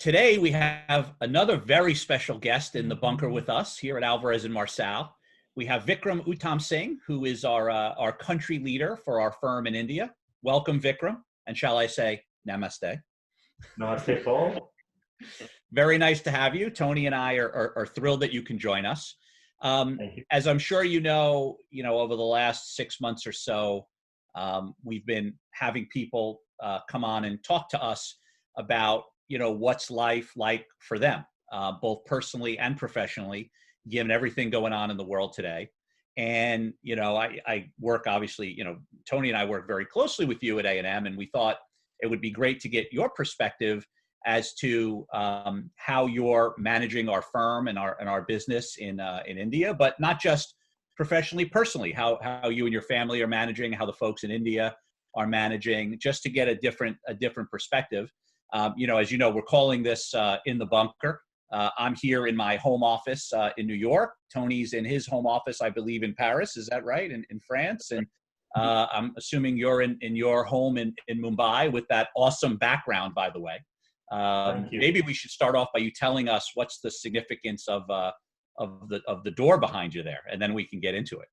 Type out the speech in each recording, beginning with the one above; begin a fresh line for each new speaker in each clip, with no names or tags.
Today we have another very special guest in the bunker with us here at Alvarez and Marsal. We have Vikram Utamsingh, who is our country leader for our firm in India. Welcome, Vikram, and shall I say namaste?
Namaste, Paul.
Very nice to have you. Tony and I are thrilled that you can join us.
Thank you.
As I'm sure you know, over the last 6 months or so, we've been having people come on and talk to us about what's life like for them, both personally and professionally, given everything going on in the world today. And I work, obviously, Tony and I work very closely with you at A&M, and we thought it would be great to get your perspective as to how you're managing our firm and our business in India, but not just professionally, personally, how you and your family are managing, how the folks in India are managing, just to get a different perspective. As you know, we're calling this in the bunker. I'm here in my home office in New York. Tony's in his home office, I believe, in Paris. Is that right? In France? And I'm assuming you're in your home in Mumbai with that awesome background, by the way.
Thank you.
Maybe we should start off by you telling us what's the significance of the door behind you there, and then we can get into it.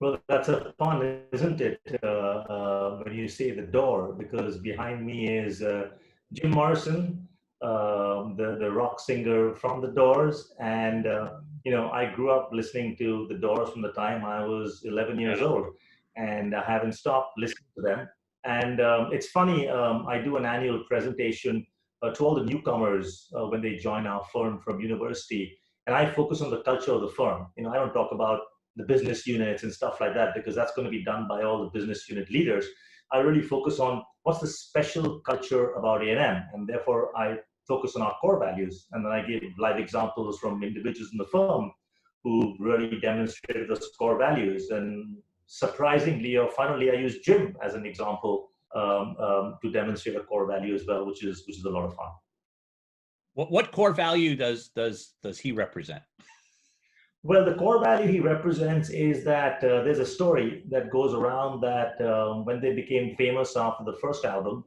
Well, that's a fun, isn't it, when you say the door, because behind me is Jim Morrison, the rock singer from The Doors. And, I grew up listening to The Doors from the time I was 11 years old, and I haven't stopped listening to them. And it's funny, I do an annual presentation to all the newcomers when they join our firm from university, and I focus on the culture of the firm. I don't talk about the business units and stuff like that, because that's going to be done by all the business unit leaders. I really focus on what's the special culture about A&M, and therefore I focus on our core values. And then I give live examples from individuals in the firm who really demonstrated those core values. And surprisingly or funnily, I use Jim as an example to demonstrate a core value as well, which is a lot of fun.
What core value does he represent?
Well, the core value he represents is that there's a story that goes around that when they became famous after the first album,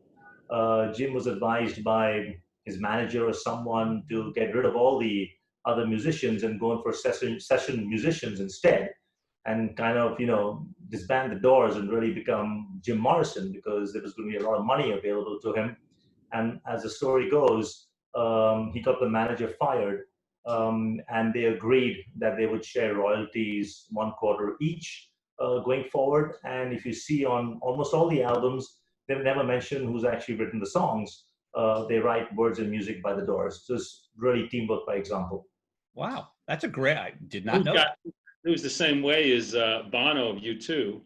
Jim was advised by his manager or someone to get rid of all the other musicians and go in for session musicians instead, and kind of, disband the Doors and really become Jim Morrison, because there was going to be a lot of money available to him. And as the story goes, he got the manager fired. And they agreed that they would share royalties 1/4 each going forward. And if you see on almost all the albums, they've never mentioned who's actually written the songs. They write words and music by the Doors. So it's really teamwork by example.
Wow, that's a great, I did not know that.
It was the same way as Bono of U2.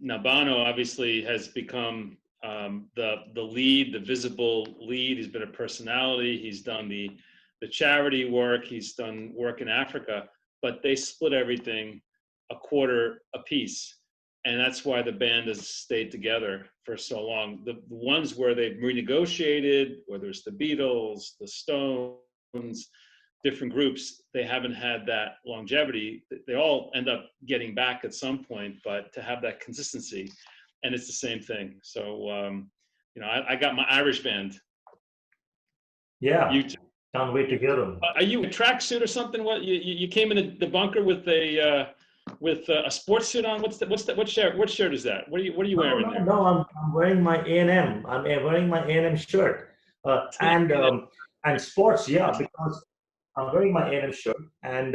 Now, Bono obviously has become the lead, the visible lead. He's been a personality. He's done the charity work, he's done work in Africa, but they split everything 1/4 apiece. And that's why the band has stayed together for so long. The ones where they've renegotiated, whether it's the Beatles, the Stones, different groups, they haven't had that longevity. They all end up getting back at some point, but to have that consistency, and it's the same thing. So, I got my Irish band.
Yeah.
You too.
Can't wait to hear them.
Are you a tracksuit or something? What you came in the bunker with a sports suit on? What shirt is that? What are you wearing there?
No, I'm wearing my A&M. I'm wearing my A&M shirt and sports. Yeah, because I'm wearing my A&M shirt and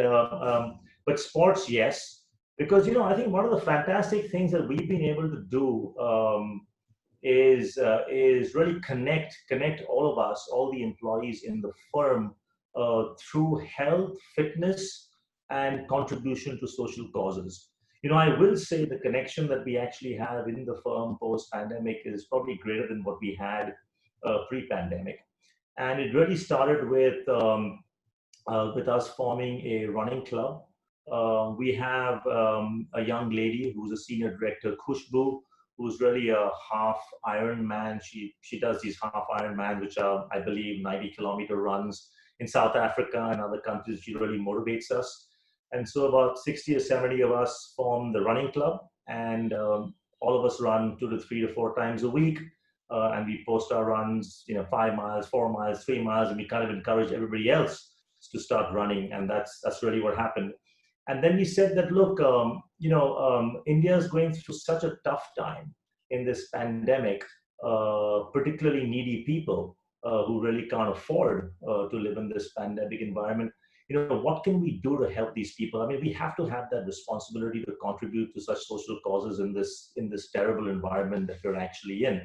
but sports, yes, because I think one of the fantastic things that we've been able to do is really connect all of us, all the employees in the firm, through health, fitness, and contribution to social causes. I will say the connection that we actually have in the firm post-pandemic is probably greater than what we had pre-pandemic. And it really started with us forming a running club. We have a young lady who's a senior director, Khushbu, who's really a half Ironman. She does these half Ironman, which are, I believe, 90-kilometer runs in South Africa and other countries. She really motivates us. And so about 60 or 70 of us form the running club, and all of us run 2 to 3 to 4 times a week. and we post our runs, 5 miles, 4 miles, 3 miles, and we kind of encourage everybody else to start running, and that's really what happened. And then we said that, look, India is going through such a tough time in this pandemic, particularly needy people who really can't afford to live in this pandemic environment. What can we do to help these people? I mean, we have to have that responsibility to contribute to such social causes in this terrible environment that we're actually in.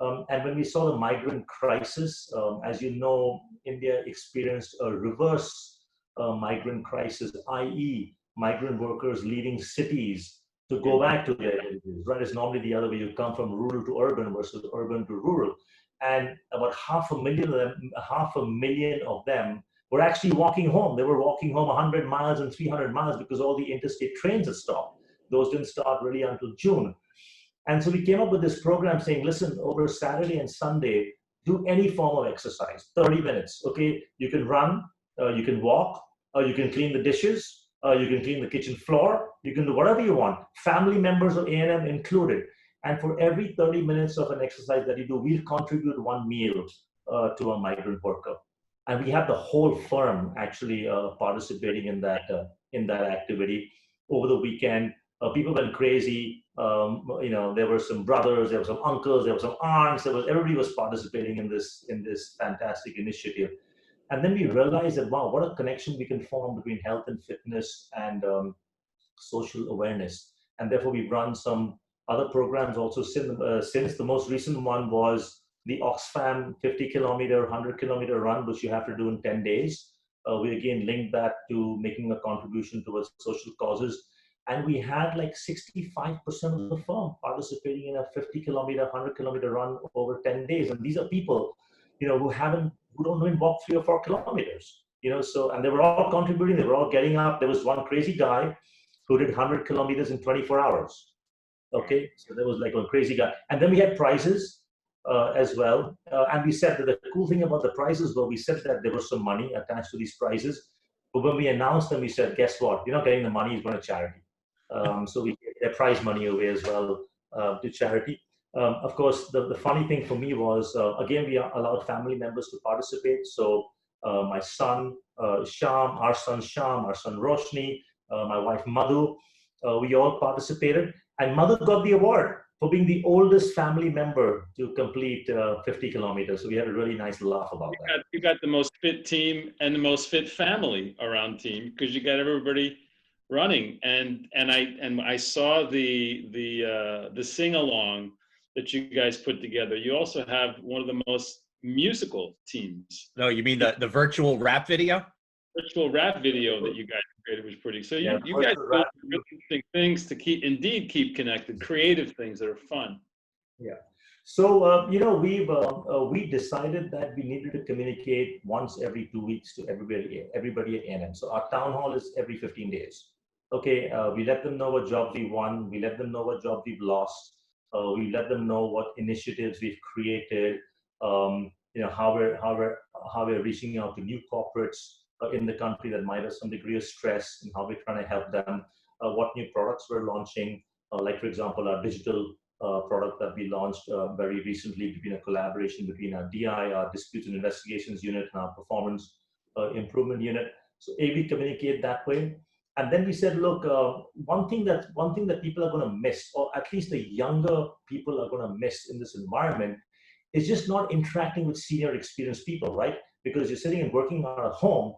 And when we saw the migrant crisis, as you know, India experienced a reverse migrant crisis, i.e., migrant workers leaving cities to go back to their villages, right? It's normally the other way. You come from rural to urban versus urban to rural. And about 500,000 of them were actually walking home. They were walking home 100 miles and 300 miles because all the interstate trains had stopped. Those didn't start really until June. And so we came up with this program saying, listen, over Saturday and Sunday, do any form of exercise, 30 minutes, okay? You can run, you can walk, you can clean the dishes, you can clean the kitchen floor, you can do whatever you want, family members of A&M included. And for every 30 minutes of an exercise that you do, we'll contribute one meal to a migrant worker. And we have the whole firm actually participating in that activity. Over the weekend, people went crazy. There were some brothers, there were some uncles, there were some aunts. Everybody was participating in this fantastic initiative. And then we realized that, wow, what a connection we can form between health and fitness and social awareness. And therefore, we've run some other programs also since. The most recent one was the Oxfam 50-kilometer, 100-kilometer run, which you have to do in 10 days. We again linked that to making a contribution towards social causes. And we had like 65% of the firm participating in a 50-kilometer, 100-kilometer run over 10 days. And these are people, who don't even walk 3 or 4 kilometers, and they were all contributing. They were all getting up. There was one crazy guy who did 100 kilometers in 24 hours. Okay, so there was like a crazy guy. And then we had prizes as well. And we said that the cool thing about the prizes we said that there was some money attached to these prizes. But when we announced them, we said, guess what? You're not getting the money, it's going to charity. So we gave their prize money away as well to charity. Of course, the funny thing for me was, again, we allowed family members to participate. So my son, Sham, our son Roshni, my wife Madhu, we all participated. And Madhu got the award for being the oldest family member to complete 50 kilometers. So we had a really nice laugh about that.
You got the most fit team and the most fit family around team, because you got everybody running. And I saw the sing along that you guys put together. You also have one of the most musical teams.
No, you mean the virtual rap video?
Virtual rap video that you guys created was pretty. So you guys do really interesting things to keep connected, creative things that are fun.
Yeah. So we decided that we needed to communicate once every 2 weeks to everybody at A&M. So our town hall is every 15 days. Okay, we let them know what jobs we won. We let them know what jobs we've lost. We let them know what initiatives we've created. How we're reaching out to new corporates in the country that might have some degree of stress, and how we're trying to help them. What new products we're launching, like for example, our digital product that we launched very recently, between a collaboration between our DI, our disputes and investigations unit, and our performance improvement unit. So we communicate that way. And then we said, look, one thing that people are going to miss, or at least the younger people are going to miss in this environment, is just not interacting with senior experienced people, right? Because you're sitting and working out at home.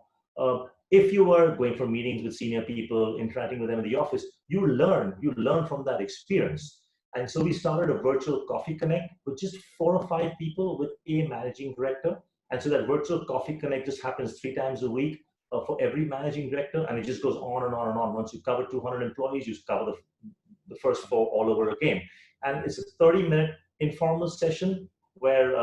If you were going for meetings with senior people, interacting with them in the office, you learn from that experience. And so we started a virtual coffee connect with just 4 or 5 people with a managing director. And so that virtual coffee connect just happens 3 times a week for every managing director, and it just goes on and on and on. Once you cover 200 employees, you cover the first 4 all over again. And it's a 30-minute informal session where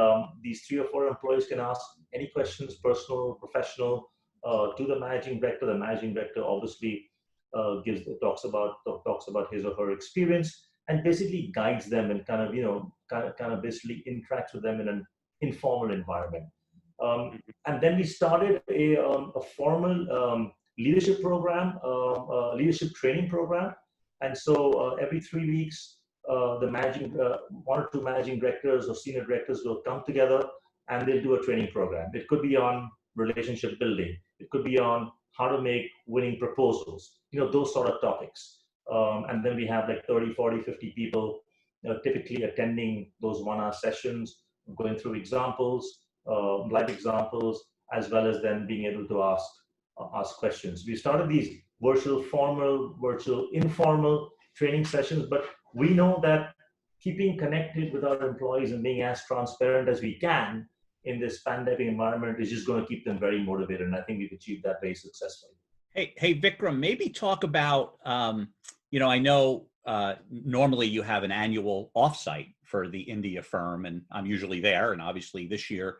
these 3 or 4 employees can ask any questions, personal, professional, to the managing director. The managing director obviously talks about his or her experience, and basically guides them, and kind of basically interacts with them in an informal environment. And then we started a formal leadership program, leadership training program. And so every 3 weeks, the one or two managing directors or senior directors will come together and they'll do a training program. It could be on relationship building. It could be on how to make winning proposals, those sort of topics. And then we have like 30, 40, 50 people typically attending those 1 hour sessions, going through examples, live examples, as well as then being able to ask questions. We started these virtual formal, virtual informal training sessions, but we know that keeping connected with our employees and being as transparent as we can in this pandemic environment is just going to keep them very motivated. And I think we've achieved that very successfully.
Hey, Vikram, maybe talk about, I know normally you have an annual offsite for the India firm, and I'm usually there. And obviously this year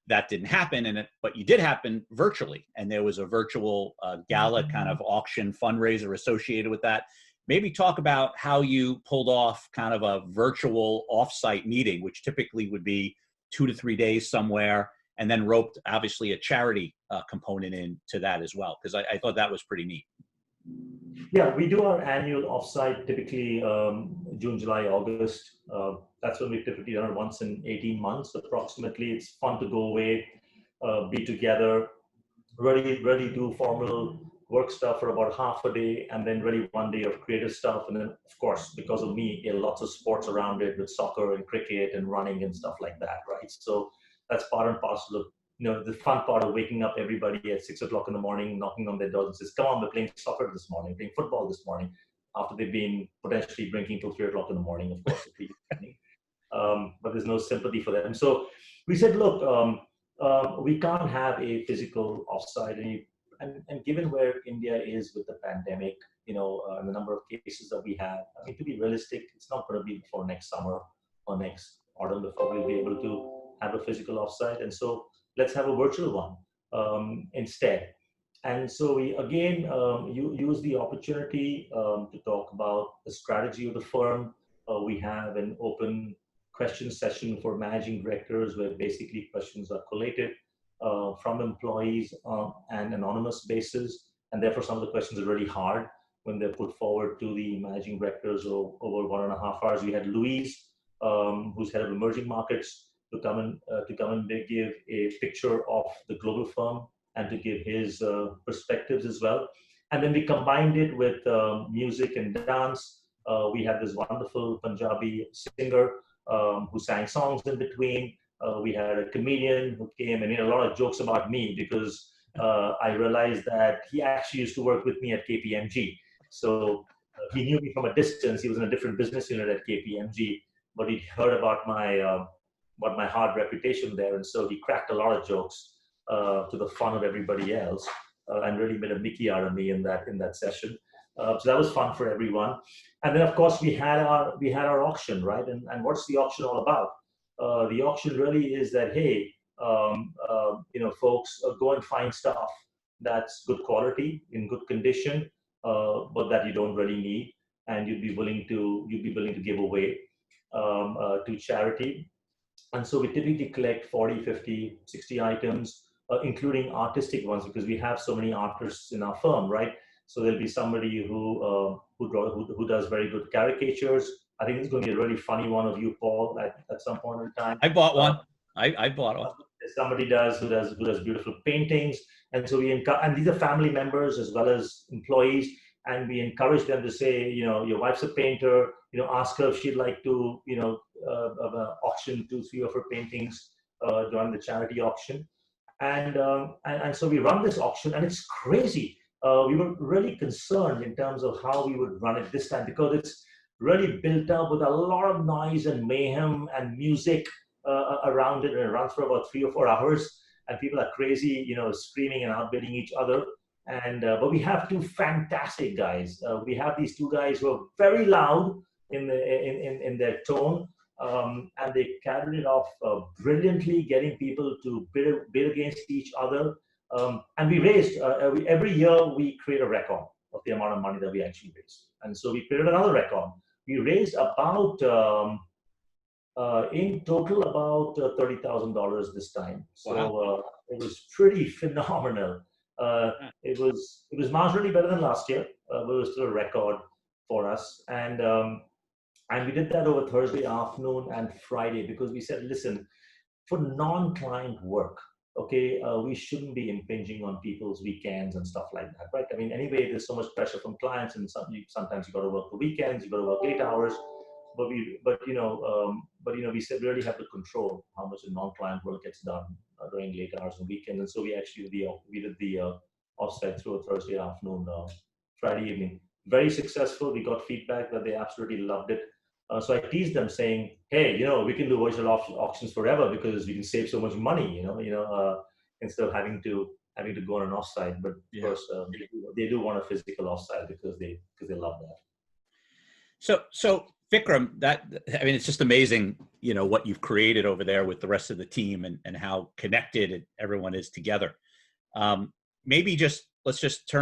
that didn't happen, but you did happen virtually. And there was a virtual gala kind of auction fundraiser associated with that. Maybe talk about how you pulled off kind of a virtual offsite meeting, which typically would be 2 to 3 days somewhere, and then roped obviously a charity component into that as well, because I thought that was pretty neat.
Yeah, we do our annual offsite typically June, July, August. That's when we typically done it once in 18 months approximately. It's fun to go away, be together, really do formal work stuff for about half a day, and then really 1 day of creative stuff. And then, of course, because of me, lots of sports around it with soccer and cricket and running and stuff like that, right? So that's part and parcel of the fun part of waking up everybody at 6 o'clock in the morning, knocking on their doors and says, come on, we're playing soccer this morning, playing football this morning, after they've been potentially drinking till 3 o'clock in the morning, of course. But there's no sympathy for them. So we said, look, we can't have a physical offsite. And given where India is with the pandemic, and the number of cases that we have, I mean, to be realistic, it's not going to be before next summer or next autumn before we'll be able to have a physical offsite. And so let's have a virtual one instead. And so we, again, use the opportunity to talk about the strategy of the firm. We have an open question session for managing directors where basically questions are collated from employees on an anonymous basis. And therefore, some of the questions are really hard when they're put forward to the managing directors over 1.5 hours. We had Louise, who's head of emerging markets, to come and give a picture of the global firm and to give his perspectives as well. And then we combined it with music and dance. We had this wonderful Punjabi singer who sang songs in between. We had a comedian who came and made a lot of jokes about me because I realized that he actually used to work with me at KPMG. So he knew me from a distance. He was in a different business unit at KPMG, but he'd heard about my hard reputation there. And so he cracked a lot of jokes to the fun of everybody else and really made a Mickey out of me in that session. So that was fun for everyone. And then, of course, we had our auction, right? And what's the auction all about? The auction really is that, hey, folks, go and find stuff that's good quality, in good condition, but that you don't really need, and you'd be willing to give away to charity. And so we typically collect 40, 50, 60 items, including artistic ones, because we have so many artists in our firm, right? So there'll be somebody who does very good caricatures. I think it's going to be a really funny one of you, Paul, at some point in time.
I bought one. I bought one.
Somebody who does beautiful paintings, and so and these are family members as well as employees, and we encourage them to say, your wife's a painter, ask her if she'd like to, auction 2-3 of her paintings during the charity auction, and so we run this auction, and it's crazy. We were really concerned in terms of how we would run it this time because it's really built up with a lot of noise and mayhem and music around it, and it runs for about 3 or 4 hours, and people are crazy, screaming and outbidding each other. And but we have 2 fantastic guys. We have these 2 guys who are very loud in their tone, and they carried it off brilliantly, getting people to bid against each other. And we raised every year we create a record of the amount of money that we actually raised, and so we created another record. We raised about in total about $30,000 this time. So wow. It was pretty phenomenal. It was marginally better than last year, but it was still a record for us. And And we did that over Thursday afternoon and Friday because we said, listen, for non-client work, okay, we shouldn't be impinging on people's weekends and stuff like that, right? I mean, anyway, there's so much pressure from clients, and sometimes you got to work the weekends, you got to work late hours. But we said we really have to control how much of non-client work gets done during late hours and weekends. And so we did the offsite through a Thursday afternoon, Friday evening. Very successful. We got feedback that they absolutely loved it. So I teased them saying, "Hey, we can do virtual auctions forever because we can save so much money, instead of having to go on an offsite." But of course, they do want a physical offsite because they love that.
So Vikram, it's just amazing, what you've created over there with the rest of the team and how connected everyone is together. Maybe let's just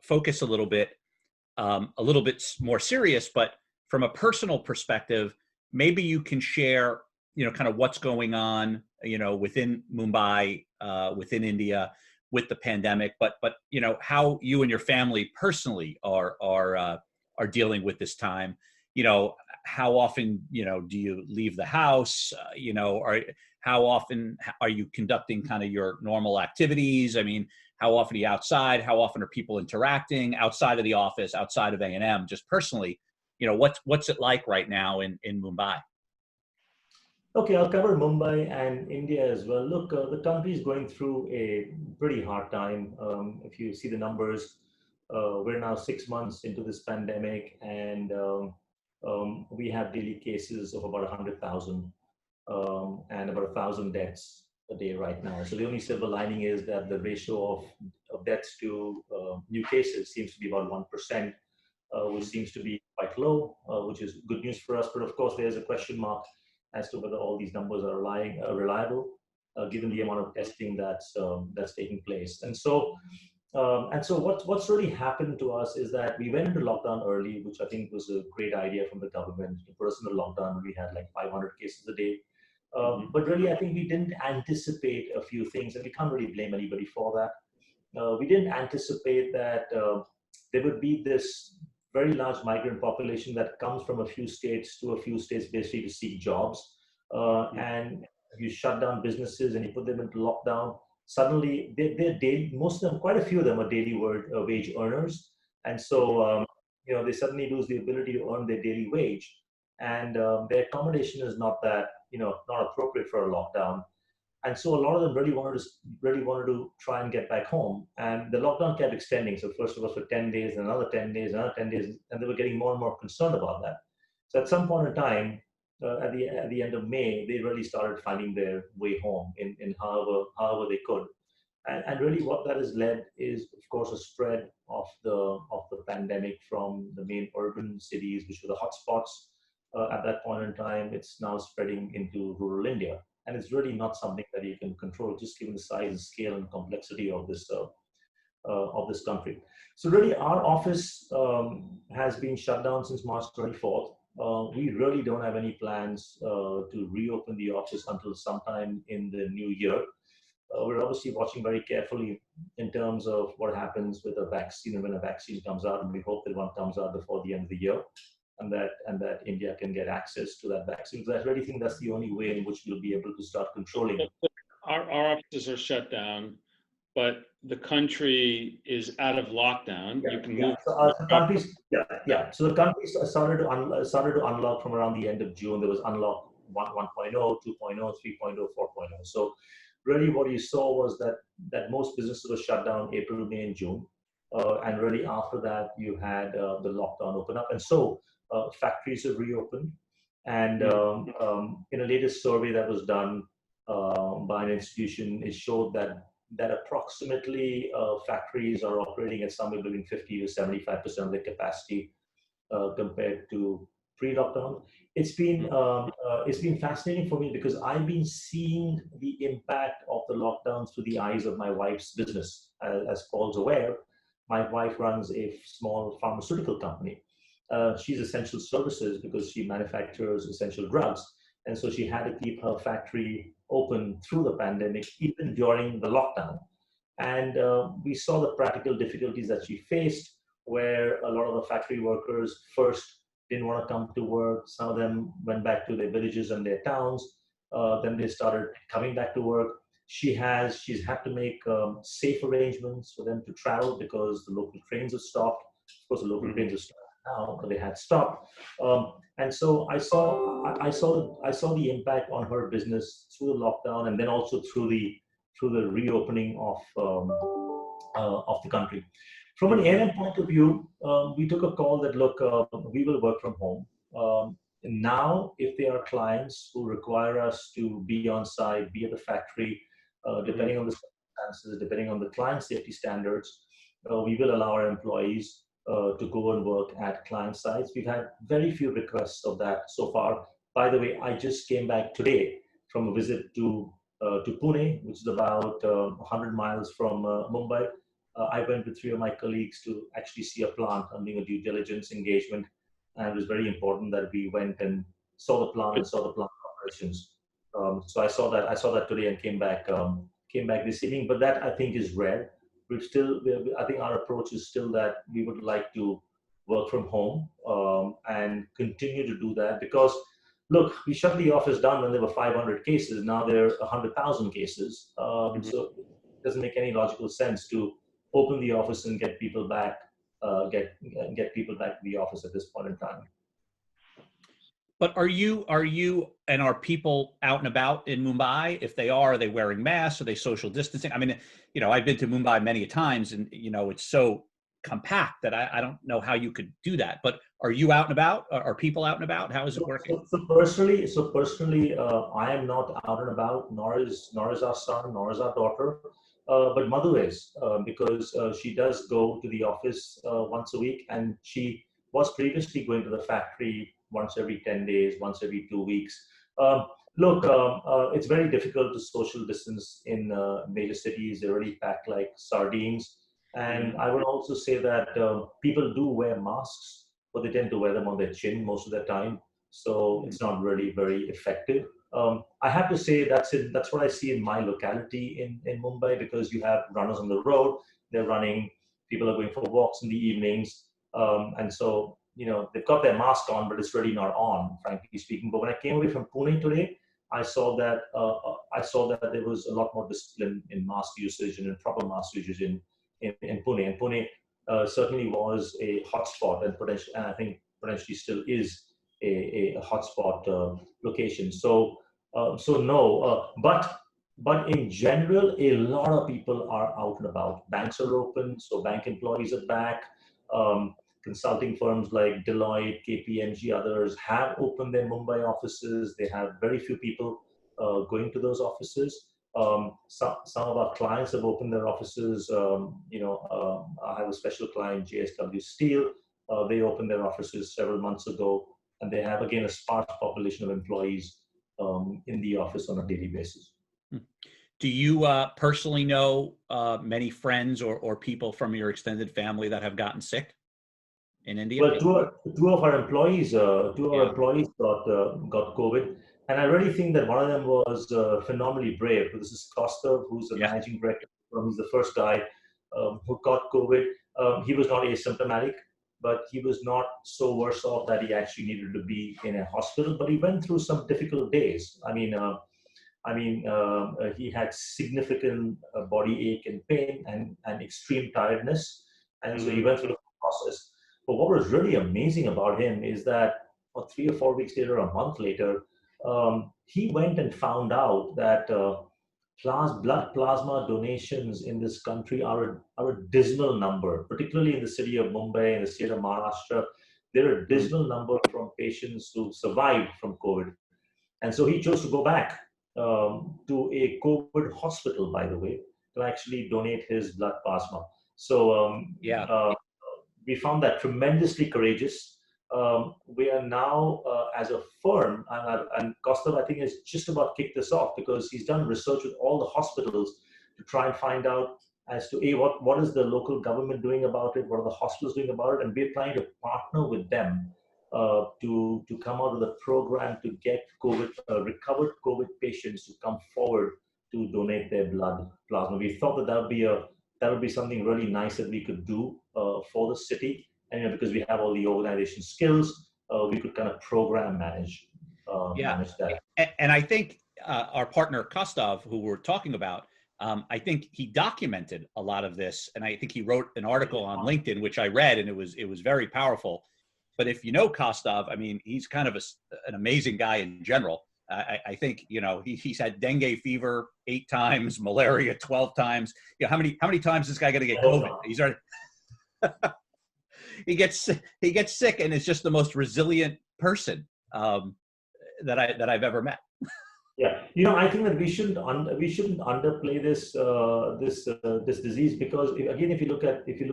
focus a little bit more serious, but from a personal perspective, maybe you can share, kind of what's going on, within Mumbai, within India, with the pandemic, but how you and your family personally are dealing with this time. How often do you leave the house? How often are you conducting kind of your normal activities? I mean, how often are you outside? How often are people interacting outside of the office, outside of A&M? Just personally, what's it like right now in Mumbai?
Okay, I'll cover Mumbai and India as well. Look, the country is going through a pretty hard time. If you see the numbers, we're now 6 months into this pandemic, and we have daily cases of about 100,000 and about 1,000 deaths a day right now. So the only silver lining is that the ratio of deaths to new cases seems to be about 1%, which seems to be quite low, which is good news for us. But of course, there's a question mark as to whether all these numbers are reliable, given the amount of testing that's taking place. And so what's really happened to us is that we went into lockdown early, which I think was a great idea from the government to put us into lockdown. We had like 500 cases a day. But really, I think we didn't anticipate a few things, and we can't really blame anybody for that. We didn't anticipate that there would be this very large migrant population that comes from a few states to a few states basically to seek jobs. And you shut down businesses and you put them into lockdown. Suddenly, they're daily, most of them, quite a few of them are daily wage earners. And so, they suddenly lose the ability to earn their daily wage. And their accommodation is not not appropriate for a lockdown. And so a lot of them really wanted to try and get back home. And the lockdown kept extending. So first of all, for 10 days, another 10 days, another 10 days, and they were getting more and more concerned about that. So at some point in time, at the end of May, they really started finding their way home in however they could. And really what that has led is, of course, a spread of the pandemic from the main urban cities, which were the hotspots. At that point in time, it's now spreading into rural India. And it's really not something that you can control, just given the size and scale and complexity of this country. So really, our office has been shut down since March 24th. We really don't have any plans to reopen the office until sometime in the new year. We're obviously watching very carefully in terms of what happens with a vaccine and when a vaccine comes out, and we hope that one comes out before the end of the year, and that India can get access to that vaccine. So I really think that's the only way in which we'll be able to start controlling.
Our offices are shut down, but the country is out of lockdown.
Yeah,
you can move.
So the countries, So the countries started to unlock from around the end of June. There was unlock 1.0, 2.0, 3.0, 4.0. So really, what you saw was that most businesses were shut down April, May, and June, and really after that you had the lockdown open up, and so factories have reopened. And in a latest survey that was done by an institution, it showed that approximately factories are operating at somewhere between 50 to 75% of their capacity compared to pre-lockdown. It's been fascinating for me because I've been seeing the impact of the lockdown through the eyes of my wife's business. As Paul's aware, my wife runs a small pharmaceutical company. She's essential services because she manufactures essential drugs. And so she had to keep her factory open through the pandemic, even during the lockdown. And we saw the practical difficulties that she faced, where a lot of the factory workers first didn't want to come to work. Some of them went back to their villages and their towns. Then they started coming back to work. She's had to make safe arrangements for them to travel because the local trains have stopped. Of course, the local trains are stopped now, but they had stopped. And so I saw the impact on her business through the lockdown, and then also through the reopening of the country. From an A&M point of view, we took a call that, look, we will work from home. Now, if there are clients who require us to be on site, be at the factory, depending on the circumstances, depending on the client safety standards, we will allow our employees to go and work at client sites. We've had very few requests of that so far. By the way, I just came back today from a visit to Pune, which is about 100 miles from Mumbai. I went with 3 of my colleagues to actually see a plant. I'm doing a due diligence engagement, and it was very important that we went and saw the plant and saw the plant operations. So I saw that today and came back this evening. But that, I think, is rare. I think our approach is still that we would like to work from home and continue to do that, because look, we shut the office down when there were 500 cases. Now there are 100,000 cases. So it doesn't make any logical sense to open the office and get people back to the office at this point in time.
But are people out and about in Mumbai? If they are they wearing masks? Are they social distancing? I mean, I've been to Mumbai many times, and it's so compact that I don't know how you could do that. But are you out and about? Are people out and about? How is it working?
So personally, I am not out and about, nor is our son, nor is our daughter. But Madhu is, because she does go to the office once a week, and she was previously going to the factory once every 10 days, once every 2 weeks. Look, it's very difficult to social distance in major cities. They're already packed like sardines. And I would also say that people do wear masks, but they tend to wear them on their chin most of the time. So it's not really very effective. I have to say that's what I see in my locality in Mumbai, because you have runners on the road. They're running. People are going for walks in the evenings, and so they've got their mask on, but it's really not on, frankly speaking. But when I came away from Pune today, I saw that there was a lot more discipline in mask usage and in proper mask usage in Pune. And Pune certainly was a hotspot, and I think potentially still is a hotspot location. So no, but in general, a lot of people are out and about. Banks are open, so bank employees are back. Consulting firms like Deloitte, KPMG, others have opened their Mumbai offices. They have very few people going to those offices. Some of our clients have opened their offices. I have a special client, JSW Steel. They opened their offices several months ago, and they have, again, a sparse population of employees in the office on a daily basis.
Do you personally know many friends or people from your extended family that have gotten sick in India?
Well, two of our employees got COVID, and I really think that one of them was phenomenally brave. This is Costa, who's the managing director. He's the first guy who got COVID. He was not asymptomatic, but he was not so worse off that he actually needed to be in a hospital. But he went through some difficult days. He had significant body ache and pain and extreme tiredness, and so he went through the process. But what was really amazing about him is that 3 or 4 weeks later, a month later, he went and found out that blood plasma donations in this country are a dismal number, particularly in the city of Mumbai and the state of Maharashtra. There are a dismal number from patients who survived from COVID. And so he chose to go back to a COVID hospital, by the way, to actually donate his blood plasma. So we found that tremendously courageous. We are now, as a firm, and Kostav, I think, has just about kicked this off, because he's done research with all the hospitals to try and find out as to what is the local government doing about it, what are the hospitals doing about it, and we're trying to partner with them to come out with a program to get recovered COVID patients to come forward to donate their blood plasma. We thought that would be something really nice that we could do for the city, and because we have all the organization skills, we could kind of program
Yeah.
manage that.
And I think our partner Kostov, who we're talking about, I think he documented a lot of this, and I think he wrote an article on LinkedIn, which I read, and it was very powerful. But if you know Kostov, I mean, he's kind of an amazing guy in general. I think, you know, he's had dengue fever 8 times, malaria 12 times. You know, how many times is this guy going to get COVID? He's already he gets sick, and is just the most resilient person that I've ever met.
Yeah, you know, I think that we shouldn't underplay this disease, because again, if you look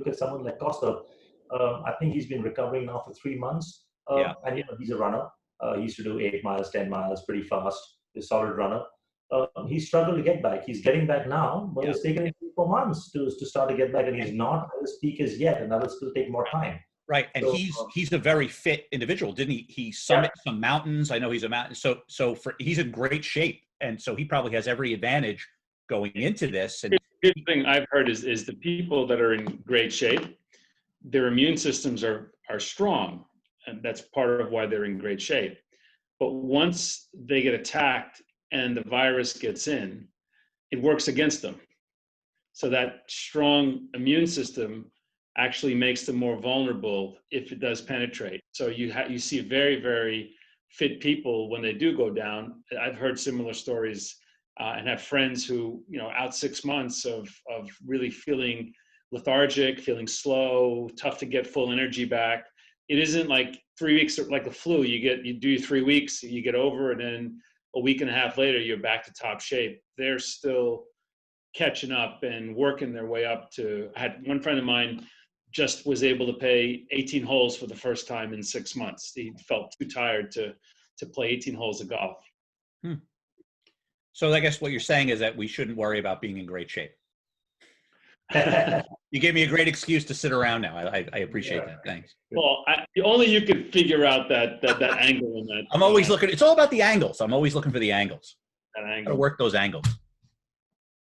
at someone like Kostov, I think he's been recovering now for 3 months, and you know, he's a runner. He used to do 8 miles, 10 miles, pretty fast. He's a solid runner. He struggled to get back. He's getting back now, but it's taken him 4 months to start to get back, and he's not at his peak as yet, and that will still take more time.
Right, and so, he's a very fit individual, didn't he? He summited some mountains. I know he's a mountain. So he's in great shape, and so he probably has every advantage going into this. And
good thing I've heard is the people that are in great shape, their immune systems are strong, and that's part of why they're in great shape. But once they get attacked and the virus gets in, it works against them. So that strong immune system actually makes them more vulnerable if it does penetrate. So you see very, very fit people when they do go down. I've heard similar stories and have friends who, you know, out 6 months of really feeling lethargic, feeling slow, tough to get full energy back. It isn't like 3 weeks like the flu. You do 3 weeks, you get over, and then a week and a half later, you're back to top shape. They're still catching up and working their way up to. I had one friend of mine just was able to play 18 holes for the first time in 6 months. He felt too tired to play 18 holes of golf.
So I guess what you're saying is that we shouldn't worry about being in great shape. You gave me a great excuse to sit around now. I appreciate that. Thanks.
Well, only you could figure out that angle in that.
I'm always looking. It's all about the angles. I'm always looking for the angles.
That angle.
Gotta work those angles.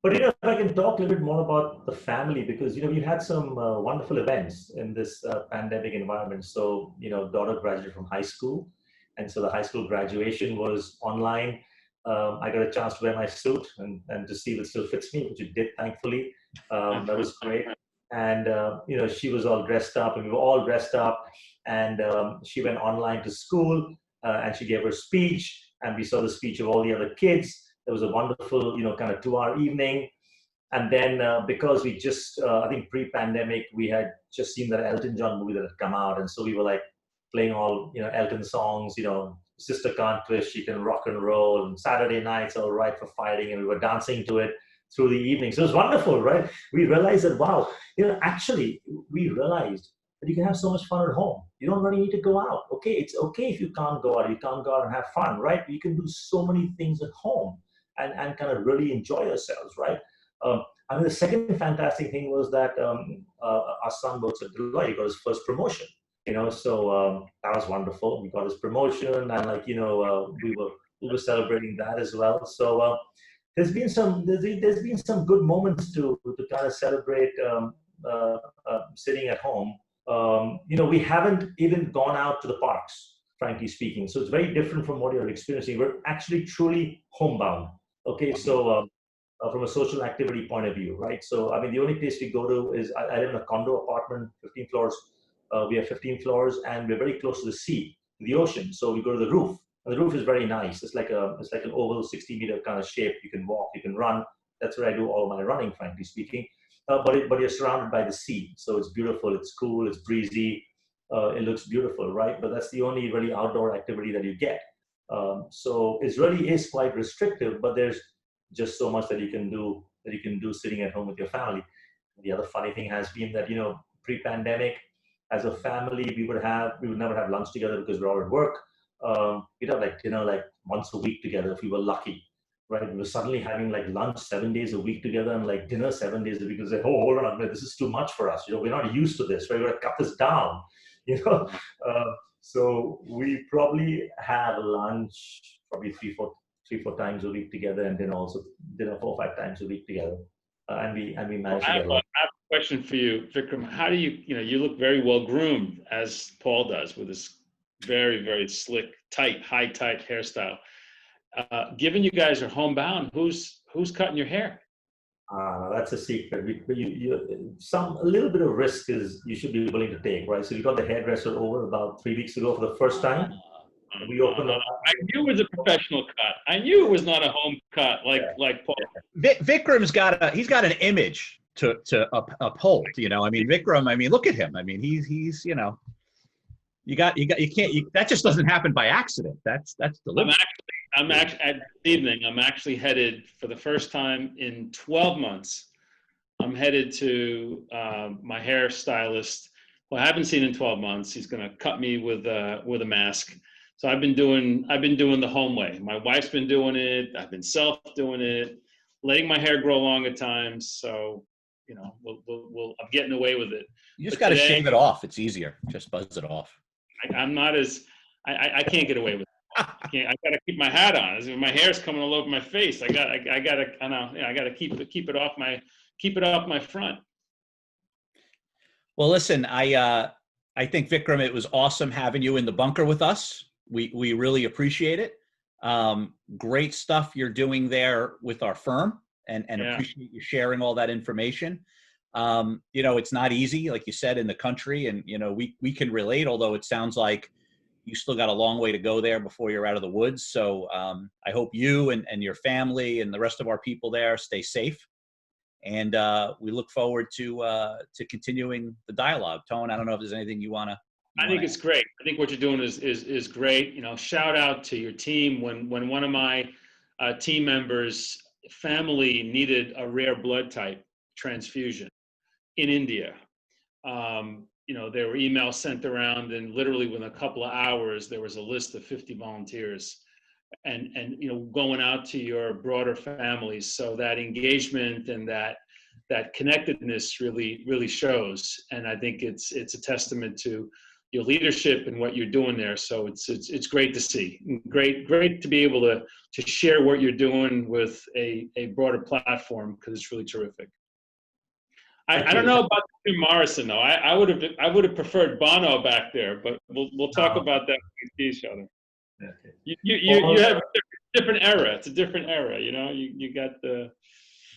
But you know, if I can talk a little bit more about the family, because you know, we've had some wonderful events in this pandemic environment. So you know, daughter graduated from high school, and so the high school graduation was online. I got a chance to wear my suit and to see if it still fits me, which it did, thankfully. That was great. And you know, she was all dressed up, and we were all dressed up. And she went online to school, and she gave her speech, and we saw the speech of all the other kids. It was a wonderful, you know, kind of 2-hour evening. And then because we just, I think pre-pandemic, we had just seen that Elton John movie that had come out. And so we were like playing all, you know, Elton songs, you know, Sister Can't Twist, She Can Rock and Roll, and Saturday Night's All Right for Fighting. And we were dancing to it through the evening. So it was wonderful, right? We realized that, wow, you know, actually, we realized that you can have so much fun at home. You don't really need to go out. Okay, it's okay if you can't go out. You can't go out and have fun, right? You can do so many things at home and kind of really enjoy yourselves, right? I mean, the second fantastic thing was that our son works at Deloitte. He got his first promotion, you know, so that was wonderful. We got his promotion, and like, you know, we were celebrating that as well. So there's been some good moments to kind of celebrate sitting at home. You know, we haven't even gone out to the parks, frankly speaking. So it's very different from what you're experiencing. We're actually truly homebound. Okay, so from a social activity point of view, right? So, I mean, the only place we go to is, I live in a condo apartment, 15 floors. We have 15 floors, and we're very close to the sea, the ocean. So we go to the roof, and the roof is very nice. It's like an oval 60-meter kind of shape. You can walk, you can run. That's where I do all my running, frankly speaking. But you're surrounded by the sea, so it's beautiful. It's cool. It's breezy. It looks beautiful, right? But that's the only really outdoor activity that you get. So it really is quite restrictive, but there's just so much that you can do sitting at home with your family. The other funny thing has been that, you know, pre-pandemic, as a family, we would never have lunch together because we're all at work. We'd have like dinner like once a week together if we were lucky, right? We were suddenly having like lunch 7 days a week together and like dinner 7 days a week. Because like, oh, hold on a minute, this is too much for us. You know, we're not used to this, right? We're gonna cut this down, you know. So we probably have lunch probably three, four times a week together, and then also dinner 4 or 5 times a week together. And we manage to get along.
I have a question for you, Vikram. How do you look very well groomed, as Paul does with his very, very slick, tight, high tight hairstyle. Given you guys are homebound, who's cutting your hair?
That's a secret. A little bit of risk is you should be willing to take, right? So we got the hairdresser over about 3 weeks ago for the first time. We opened up.
I knew it was a professional cut. I knew it was not a home cut like Paul.
Vikram's got an image to uphold. You know, I mean, Vikram. I mean, look at him. I mean, he's you know, you can't. That just doesn't happen by accident. That's deliberate.
I'm actually headed for the first time in 12 months. I'm headed to my hairstylist, who I haven't seen in 12 months. He's going to cut me with a mask. So I've been doing the home way. My wife's been doing it. I've been doing it, letting my hair grow long at times. So, you know, I'm getting away with it.
You just got to shave it off. It's easier. Just buzz it off.
I'm not as I can't get away with it. I gotta keep my hat on. My hair's coming all over my face. I gotta keep it off my front.
Well, listen, I think, Vikram, it was awesome having you in the bunker with us. We really appreciate it. Great stuff you're doing there with our firm, and appreciate you sharing all that information. You know, it's not easy, like you said, in the country, and you know, we can relate, although it sounds like you still got a long way to go there before you're out of the woods. So I hope you and your family and the rest of our people there stay safe. And we look forward to continuing the dialogue. Tone, I don't know if there's anything you want to.
I think it's great. I think what you're doing is great. You know, shout out to your team. When one of my team members' family needed a rare blood type transfusion in India, you know, there were emails sent around, and literally within a couple of hours, there was a list of 50 volunteers, and you know, going out to your broader families. So that engagement and that connectedness really shows. And I think it's a testament to your leadership and what you're doing there. So it's great to see. Great to be able to share what you're doing with a broader platform, because it's really terrific. I don't know about Jim Morrison though. I would have preferred Bono back there, but we'll talk about that when we see each other. Okay. You have a different era. It's a different era. You know, you got the.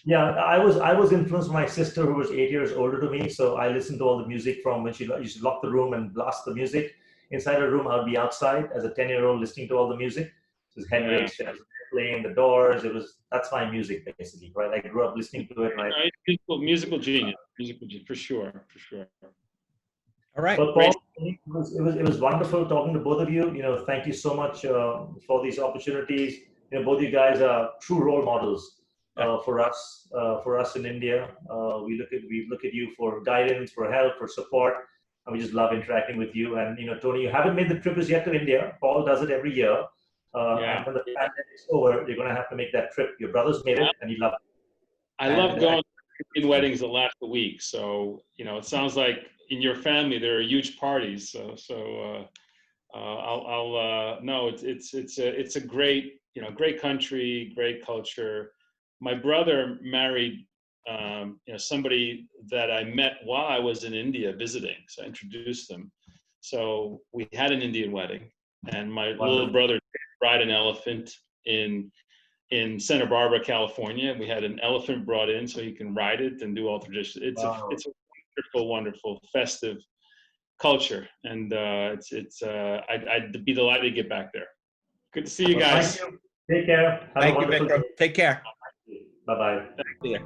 Yeah, I was influenced by my sister, who was 8 years older to me. So I listened to all the music from when she used to lock the room and blast the music inside her room. I would be outside as a 10-year-old listening to all the music. It was Hendrix, playing the Doors. That's my music basically, right? I grew up listening to it. And
musical genius, for sure.
All right.
Well, Paul, it was wonderful talking to both of you. You know, thank you so much for these opportunities. You know, both you guys are true role models for us in India. We look at you for guidance, for help, for support, and we just love interacting with you. And you know, Tony, you haven't made the trip as yet to India. Paul does it every year. And when the pandemic's over, you're going to have to make that trip. Your brother's made it, and you love it.
I love going to weddings that last a week. So, you know, it sounds like in your family there are huge parties. So it's a great, you know, great country, great culture. My brother married, you know, somebody that I met while I was in India visiting. So I introduced them. So we had an Indian wedding, and my little brother ride an elephant in Santa Barbara, California. We had an elephant brought in so he can ride it and do all traditions. It's a wonderful, festive culture, and I'd be delighted to get back there. Good to see you guys.
Thank you. Take care.
Thank you, Vikram. Take care.
Bye bye.
See ya.